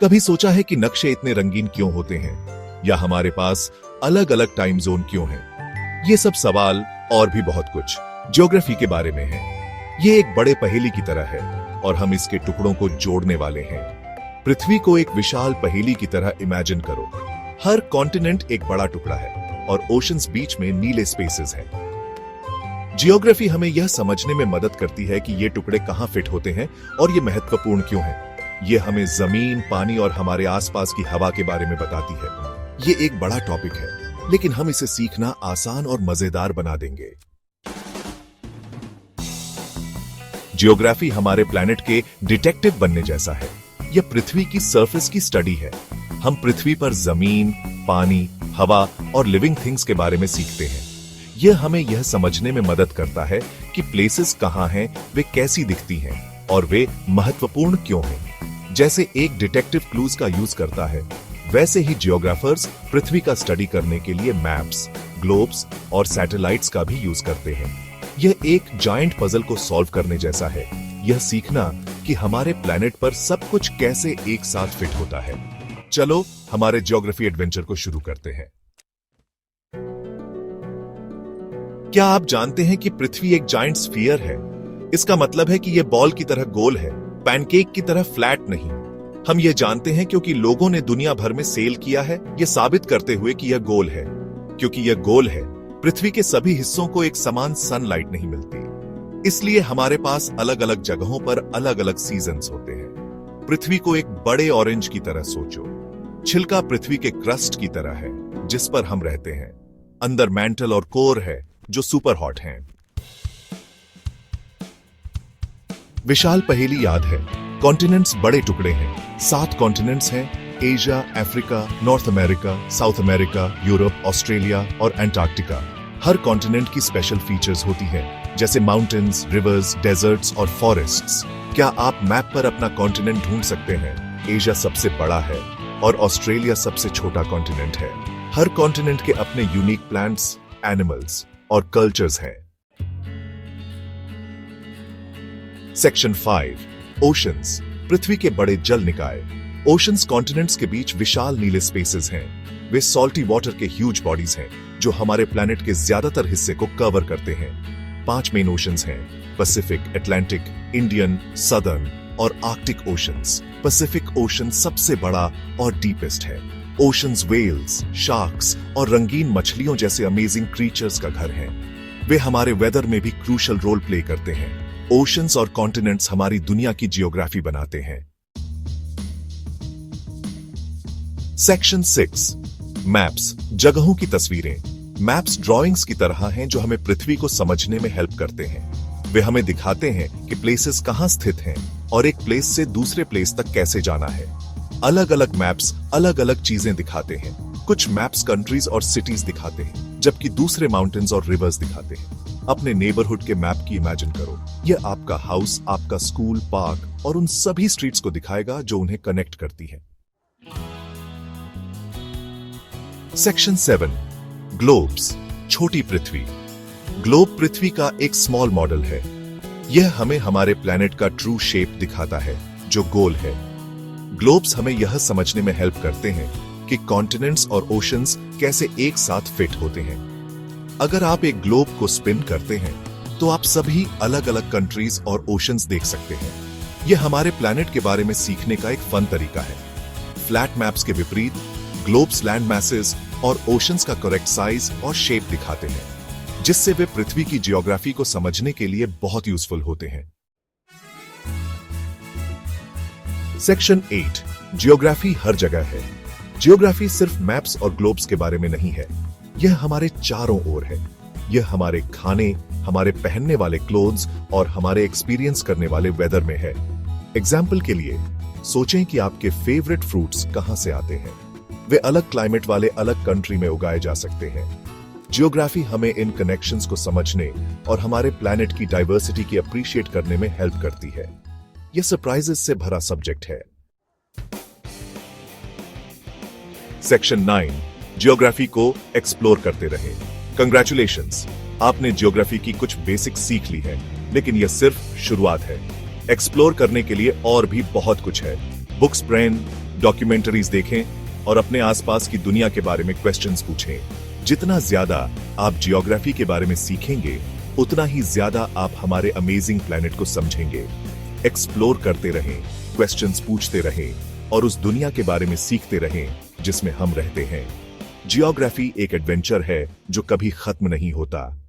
कभी सोचा है कि नक्शे इतने रंगीन क्यों होते हैं, या हमारे पास अलग अलग टाइम जोन क्यों हैं? ये सब सवाल और भी बहुत कुछ ज्योग्राफी के बारे में है। ये एक बड़े पहेली की तरह है और हम इसके टुकड़ों को जोड़ने वाले हैं। पृथ्वी को एक विशाल पहेली की तरह इमेजिन करो। हर कॉन्टिनेंट एक बड़ा टुकड़ा है और ओशंस बीच में नीले स्पेसेस हैं। जियोग्राफी हमें यह समझने में मदद करती है कि ये टुकड़े कहां फिट होते हैं और ये महत्वपूर्ण क्यों हैं। ये हमें जमीन, पानी और हमारे आसपास की हवा के बारे में बताती है। ये एक बड़ा टॉपिक है, लेकिन हम इसे सीखना आसान और मजेदार बना देंगे। जियोग्राफी हमारे प्लैनेट के डिटेक्टिव बनने जैसा है। यह पृथ्वी की सरफेस की स्टडी है। हम पृथ्वी पर जमीन, पानी, हवा और लिविंग थिंग्स के बारे में सीखते हैं। यह हमें यह समझने में मदद करता है कि प्लेसेस कहां हैं, वे कैसी दिखती हैं और वे महत्वपूर्ण क्यों हैं। जैसे एक डिटेक्टिव क्लूज का यूज करता है, वैसे ही जियोग्राफर्स पृथ्वी का स्टडी करने के लिए मैप्स, ग्लोब्स और सैटेलाइट्स का भी यूज करते हैं। यह एक जायंट पजल को सॉल्व करने जैसा है। यह सीखना कि हमारे प्लैनेट पर सब कुछ कैसे एक साथ फिट होता है। चलो हमारे ज्योग्राफी एडवेंचर को शुरू करते हैं। क्या आप जानते हैं कि पृथ्वी एक जायंट स्फीयर है? इसका मतलब है कि यह बॉल की तरह गोल है, पैनकेक की तरह फ्लैट नहीं। हम यह जानते हैं क्योंकि लोगों ने दुनिया भर में सेल किया है, यह साबित करते हुए कि यह गोल है। क्योंकि यह गोल है, पृथ्वी के सभी हिस्सों को एक समान सनलाइट नहीं मिलती। इसलिए हमारे पास अलग अलग जगहों पर अलग अलग सीजन्स होते हैं। पृथ्वी को एक बड़े ऑरेंज की तरह सोचो। छिलका पृथ्वी के क्रस्ट की तरह है जिस पर हम रहते हैं। अंदर मैंटल और कोर है जो सुपर हॉट हैं। विशाल पहेली याद है। कॉन्टिनेंट्स बड़े टुकड़े हैं। 7 कॉन्टिनेंट्स हैं: Asia, Africa, north America, south America, Europe, Australia और एंटार्क्टिका। हर कॉन्टिनेंट की स्पेशल फीचर्स होती हैं, जैसे माउंटेन्स, रिवर्स, डेजर्ट्स और फॉरेस्ट्स। क्या आप मैप पर अपना कॉन्टिनेंट ढूंढ सकते हैं? एशिया सबसे बड़ा है और ऑस्ट्रेलिया सबसे छोटा कॉन्टिनेंट है। हर कॉन्टिनेंट के अपने यूनिक प्लांट्स, एनिमल्स और कल्चर्स हैं। सेक्शन 5, ओशंस, पृथ्वी के बड़े जल निकाय। ओशंस कॉन्टिनेंट्स के बीच विशाल नीले स्पेसेस हैं। वे सॉल्टी वाटर के ह्यूज बॉडीज हैं जो हमारे प्लैनेट के ज्यादातर हिस्से को कवर करते हैं। 5 मेन ओशंस हैं: पैसिफिक, अटलांटिक, इंडियन, सदर्न और आर्कटिक ओशंस। पैसिफिक ओशन सबसे बड़ा और डीपेस्ट है। ओशंस व्हेल्स, शार्क्स और रंगीन मछलियों जैसे अमेजिंग क्रीचर्स का घर हैं। वे हमारे वेदर में भी क्रूशल रोल प्ले करते हैं। ओशंस और कॉन्टिनेंट्स हमारी दुनिया की जियोग्राफी बनाते हैं। सेक्शन 6, मैप्स, जगहों की तस्वीरें। मैप्स ड्राइंग्स की तरह हैं जो हमें पृथ्वी को समझने में हेल्प करते हैं। वे हमें दिखाते हैं कि प्लेसेस कहां स्थित हैं और एक प्लेस से दूसरे प्लेस तक कैसे जाना है। अलग अलग मैप्स अलग अलग चीजें दिखाते हैं। कुछ मैप्स कंट्रीज और सिटीज दिखाते हैं, जबकि दूसरे माउंटेन्स और रिवर्स दिखाते हैं। अपने नेबरहुड के मैप की इमेजिन करो। यह आपका हाउस, आपका स्कूल, पार्क और उन सभी स्ट्रीट्स को दिखाएगा जो उन्हें कनेक्ट करती है। सेक्शन 7, ग्लोब्स, छोटी पृथ्वी। ग्लोब पृथ्वी का एक स्मॉल मॉडल है। यह हमें हमारे प्लैनेट का ट्रू शेप दिखाता है जो गोल है। ग्लोब्स हमें यह समझने में हेल्प करते हैं कि कॉन्टिनेंट्स और ओशंस कैसे एक साथ फिट होते हैं। अगर आप एक ग्लोब को स्पिन करते हैं तो आप सभी अलग अलग कंट्रीज और ओशंस देख सकते हैं। यह हमारे प्लैनेट के बारे में सीखने का एक फन तरीका है। फ्लैट मैप्स के विपरीत, ग्लोब्स लैंड मैसेस और ओशंस का करेक्ट साइज और शेप दिखाते हैं, जिससे वे पृथ्वी की जियोग्राफी को समझने के लिए बहुत यूजफुल होते हैं। सेक्शन 8, जियोग्राफी हर जगह है। जियोग्राफी सिर्फ मैप्स और ग्लोब्स के बारे में नहीं है। यह हमारे चारों ओर है। यह हमारे खाने, हमारे पहनने वाले क्लोथ्स और हमारे एक्सपीरियंस करने वाले वेदर में है। एग्जाम्पल के लिए सोचें कि आपके फेवरेट फ्रूट्स कहां से आते हैं। वे अलग क्लाइमेट वाले अलग कंट्री में उगाए जा सकते हैं। जियोग्राफी हमें इन कनेक्शंस को समझने और हमारे प्लैनेट की डाइवर्सिटी की अप्रिशिएट करने में हेल्प करती है। यह सरप्राइजेस से भरा सब्जेक्ट है। सेक्शन 9, जियोग्राफी को एक्सप्लोर करते रहे। कंग्रेचुलेशंस, आपने जियोग्राफी की कुछ बेसिक सीख ली है, लेकिन यह सिर्फ शुरुआत है। एक्सप्लोर करने के लिए और भी बहुत कुछ है। बुक्स, ब्रेन, डॉक्यूमेंटरीज देखें और अपने आसपास की दुनिया के बारे में क्वेश्चंस पूछें। जितना ज्यादा आप जियोग्राफी के बारे में सीखेंगे, उतना ही ज्यादा आप हमारे अमेजिंग प्लेनेट को समझेंगे। एक्सप्लोर करते रहें, क्वेश्चंस पूछते रहें और उस दुनिया के बारे में सीखते रहें जिसमें हम रहते हैं। जियोग्राफी एक एडवेंचर है जो कभी खत्म नहीं होता।